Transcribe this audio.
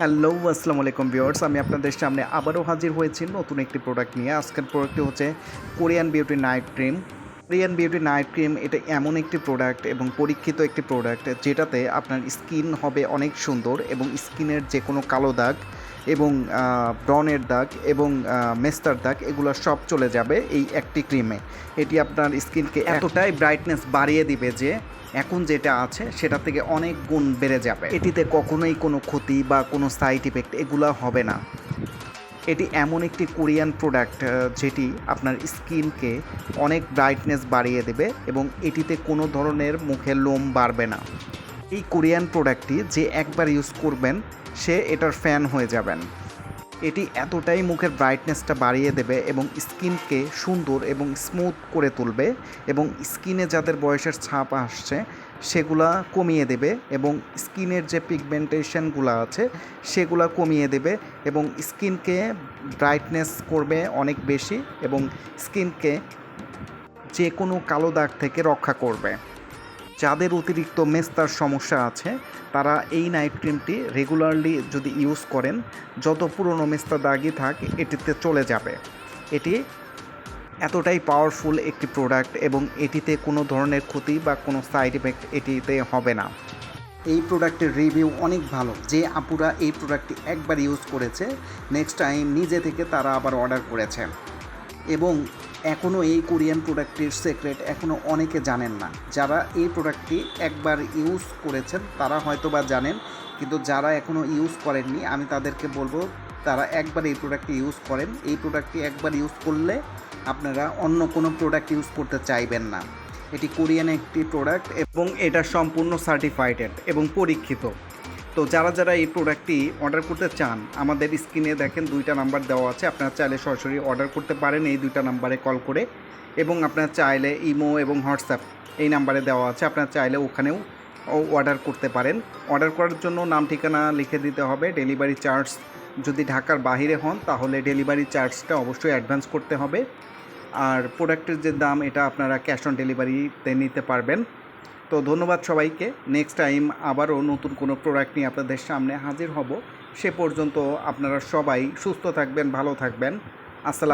Hello, আসসালামু আলাইকুম viewers. আমি আপনাদের সামনে আবারও হাজির হয়েছি নতুন একটি প্রোডাক্ট নিয়ে। আজকের প্রোডাক্টটি হচ্ছে Korean beauty night cream. Korean beauty night cream এটা এমন একটি প্রোডাক্ট এবং পরীক্ষিত একটি প্রোডাক্ট যেটাতে আপনার স্কিন হবে অনেক সুন্দর এবং স্কিনের যে কোনো কালো দাগ এবং ব্রনের দাগ এবং মেস্তার দাগ এগুলো সব চলে যাবে এই একটি ক্রিমে। এটি আপনার স্কিনকে এতটাই ব্রাইটনেস বাড়িয়ে দিবে যে এখন যেটা আছে সেটা থেকে অনেক গুণ বেড়ে যাবে। এটিতে কখনোই কোনো ক্ষতি বা কোনো সাইড ইফেক্ট এগুলো হবে না। এটি এমন একটি কোরিয়ান প্রোডাক্ট যেটি আপনার স্কিনকে অনেক ব্রাইটনেস বাড়িয়ে দেবে এবং এটিতে কোনো ধরনের মুখে লোম বাড়বে না। এই কোরিয়ান প্রোডাক্টটি যে একবার ইউজ করবেন সে এটার ফ্যান হয়ে যাবেন। এটি এতটাই মুখের ব্রাইটনেসটা বাড়িয়ে দেবে এবং স্কিনকে সুন্দর এবং স্মুথ করে তুলবে এবং স্কিনে যাদের বয়সের ছাপ আসছে সেগুলা কমিয়ে দেবে এবং স্কিনের যে পিগমেন্টেশনগুলো আছে সেগুলা কমিয়ে দেবে এবং স্কিনকে ব্রাইটনেস করবে অনেক বেশি এবং স্কিনকে যে কোনো কালো দাগ থেকে রক্ষা করবে। যাদের অতিরিক্ত মেস্তার সমস্যা আছে তারা এই নাইট ক্রিমটি রেগুলারলি যদি ইউজ করেন যত পুরনো মেস্তা দাগই থাক এটিতে চলে যাবে। এটি এতটাই পাওয়ারফুল একটি প্রোডাক্ট এবং এটিতে কোনো ধরনের ক্ষতি বা কোনো সাইড এফেক্ট এটিতে হবে না। এই প্রোডাক্টের রিভিউ অনেক ভালো। যে আপুরা এই প্রোডাক্টটি একবার ইউজ করেছে নেক্সট টাইম নিজে থেকে তারা আবার অর্ডার করেছে এবং এখনও এই কোরিয়ান প্রোডাক্টটির সিক্রেট এখনও অনেকে জানেন না। যারা এই প্রোডাক্টটি একবার ইউজ করেছেন তারা হয়তো বা জানেন, কিন্তু যারা এখনও ইউজ করেননি আমি তাদেরকে বলবো তারা একবার এই প্রোডাক্টটি ইউজ করেন। এই প্রোডাক্টটি একবার ইউজ করলে আপনারা অন্য কোনো প্রোডাক্ট ইউজ করতে চাইবেন না। এটি কোরিয়ান একটি প্রোডাক্ট এবং এটা সম্পূর্ণ সার্টিফাইডেড এবং পরীক্ষিত। তো যারা এই প্রোডাক্টটি অর্ডার করতে চান আমাদের স্ক্রিনে দেখেন দুইটা নাম্বার দেওয়া আছে, আপনারা চাইলে সরাসরি অর্ডার করতে পারেন এই দুইটা নাম্বারে কল করে এবং আপনারা চাইলে ইমো এবং হোয়াটসঅ্যাপ এই নাম্বারে দেওয়া আছে, আপনারা চাইলে ওখানেও অর্ডার করতে পারেন। অর্ডার করার জন্য নাম ঠিকানা লিখে দিতে হবে। ডেলিভারি চার্জ যদি ঢাকার বাইরে হন তাহলে ডেলিভারি চার্জটা অবশ্যই অ্যাডভান্স করতে হবে। আর প্রোডাক্টের যে দাম এটা আপনারা ক্যাশ অন ডেলিভারিতে নিতে পারবেন। তো ধন্যবাদ সবাইকে। নেক্সট টাইম আবারও নতুন কোনো প্রোডাক্ট নিয়ে আপনাদের সামনে হাজির হব। সে পর্যন্ত আপনারা সবাই সুস্থ থাকবেন, ভালো থাকবেন। আসসালাম।